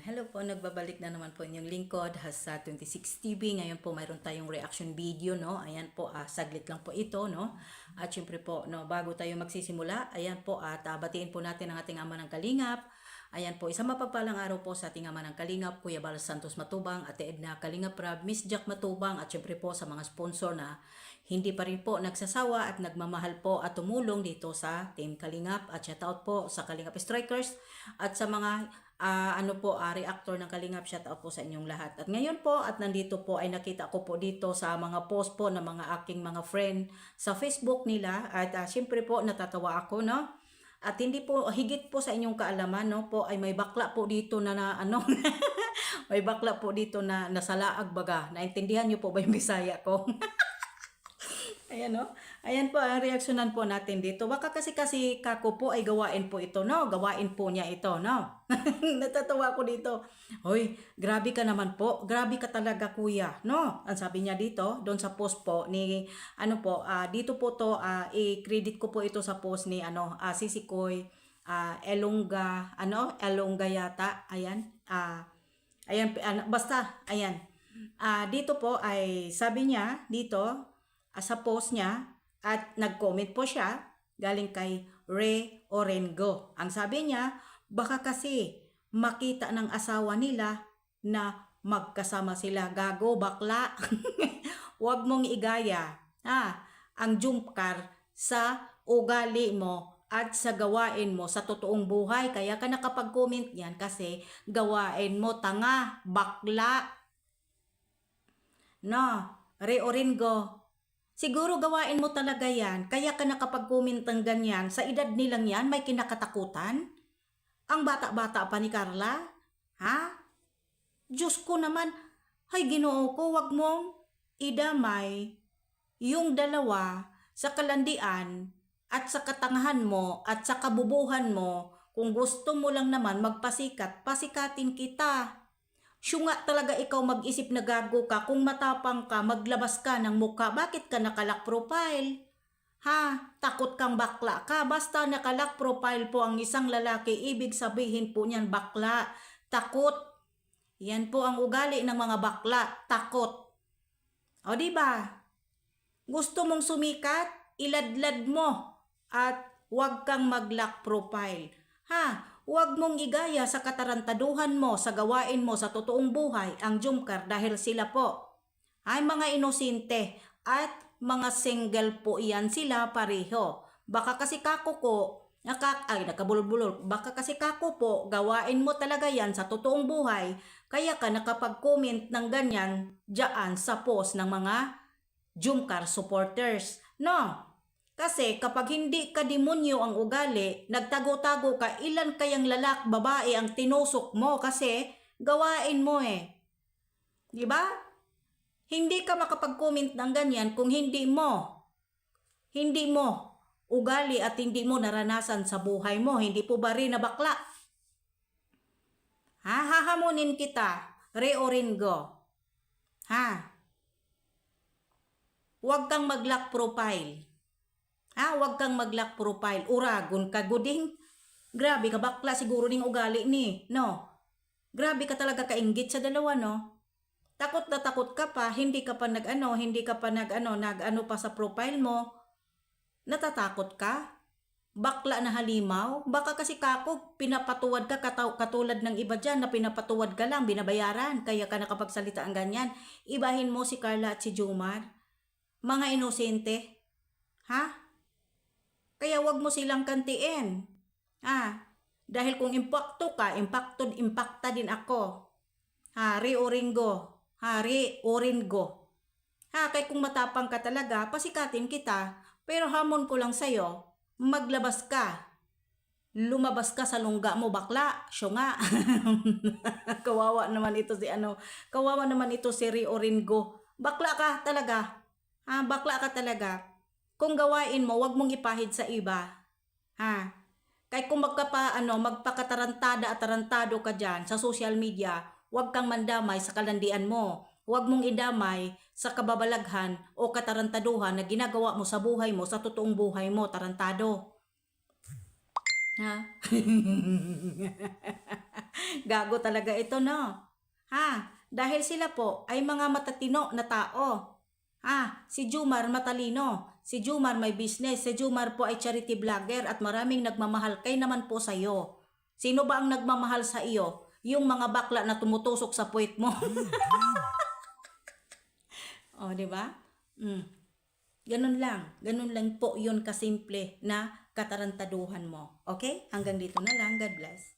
Hello po, nagbabalik na naman po inyong lingkod sa 26 TV. Ngayon po mayroon tayong reaction video, no? Ayan po, saglit lang po ito, no? At syempre po, no, bago tayo magsisimula, ayan po, batiin po natin ang ating ama ng Kalingap. Ayan po, isang mapagpalang araw po sa ating ama ng Kalingap, Kuya Bal Santos Matubang, Ate Edna Kalingap Rab, Miss Jack Matubang, at syempre po sa mga sponsor na hindi pa rin po nagsasawa at nagmamahal po at tumulong dito sa Team Kalingap. At shoutout po sa Kalingap Strikers at sa mga reactor ng Kalingap. Shoutout po sa inyong lahat. At ngayon po, at nandito po ay nakita ko po dito sa mga post po ng mga aking mga friend sa Facebook nila. At syempre po natatawa ako, no? At hindi po, higit po sa inyong kaalaman, no, po ay may bakla po dito na may bakla po dito na nasalaag baga. Naintindihan niyo po ba yung Bisaya ko? Ayan, no? Ayan po, ang reaksyonan po natin dito. Baka kasi kako po ay gawain po ito, no? Gawain po niya ito, no? Natatawa ko dito. Hoy, grabe ka naman po. Grabe ka talaga, kuya, no? Ang sabi niya dito, doon sa post po ni, dito po to, i-credit ko po ito sa post ni, Sisikoy, Elongga yata. Ayan, basta, ayan. Dito po ay, sabi niya, dito, sa post niya, at nag-comment po siya galing kay Ray Orengo. Ang sabi niya, baka kasi makita ng asawa nila na magkasama sila. Gago, bakla. Huwag mong igaya ang jump car sa ugali mo at sa gawain mo sa totoong buhay. Kaya ka nakapag-comment yan kasi gawain mo tanga, bakla. No, Ray Orengo, siguro gawain mo talaga yan, kaya ka nakapag-comment ng ganyan. Sa edad nilang yan, may kinakatakutan? Ang bata-bata pa ni Carla? Ha? Diyos ko naman, hay Ginoo ko, wag mong idamay yung dalawa sa kalandian at sa katangahan mo at sa kabubuhan mo. Kung gusto mo lang naman magpasikat, pasikatin kita. Syunga talaga ikaw mag-isip na gago ka. Kung matapang ka, maglabas ka ng mukha. Bakit ka nakalock profile? Ha? Takot kang bakla ka? Basta nakalock profile po ang isang lalaki, ibig sabihin po niyan bakla. Takot. Yan po ang ugali ng mga bakla. Takot. O diba? Gusto mong sumikat? Iladlad mo. At huwag kang mag-lock profile. Ha? Huwag mong igaya sa katarantaduhan mo, sa gawain mo, sa totoong buhay, ang jumkar dahil sila po ay mga inosente at mga single po iyan sila pareho. Baka kasi kako ko, nakabulol-bulol, baka kasi kako po, gawain mo talaga yan sa totoong buhay, kaya ka nakapag-comment ng ganyan dyan sa post ng mga jumkar supporters. No? Kasi kapag hindi ka demonyo ang ugali, nagtago-tago ka, ilan kayang babae ang tinusok mo kasi gawain mo eh. Diba? Hindi ka makapag-comment ng ganyan kung hindi mo ugali at hindi mo naranasan sa buhay mo. Hindi po ba rin na bakla? Ha? Hahamunin kita, Ray Orengo. Ha? Huwag kang mag-lock profile. Huwag kang mag-lock profile. Uragon ka, guding. Grabe ka, bakla siguro ning ugali ni, no? Grabe ka talaga kainggit sa dalawa, no? Takot na takot ka pa, hindi ka pa nag pa sa profile mo. Natatakot ka? Bakla na halimaw? Baka kasi kako, pinapatuwad ka katulad ng iba dyan na pinapatuwad ka lang, binabayaran, kaya ka nakapagsalita ang ganyan. Ibahin mo si Carla at si Jomar. Mga inosente. Ha? Kaya wag mo silang kantiin. Dahil kung impakta din ako. Ray Orengo. Ray Orengo. Kaya kung matapang ka talaga, pasikatin kita. Pero hamon ko lang sa'yo, maglabas ka. Lumabas ka sa lungga mo, bakla. Siyo nga. Kawawa naman ito si Ray Orengo. Bakla ka talaga. Bakla ka talaga. Kung gawain mo, wag mong ipahid sa iba. Kaya kung magpakatarantada at tarantado ka dyan sa social media, wag kang mandamay sa kalandian mo. Wag mong idamay sa kababalaghan o katarantaduhan na ginagawa mo sa buhay mo, sa totoong buhay mo, tarantado. Ha? Gago talaga ito, no? Ha? Dahil sila po ay mga matatino na tao. Ha? Si Jumar matalino. Si Jumar may business. Si Jumar po ay charity vlogger at maraming nagmamahal kay naman po sa iyo. Sino ba ang nagmamahal sa iyo? Yung mga bakla na tumutusok sa puwit mo. O, di ba? Mm. Ganun lang po yun kasimple na katarantaduhan mo. Okay? Hanggang dito na lang. God bless.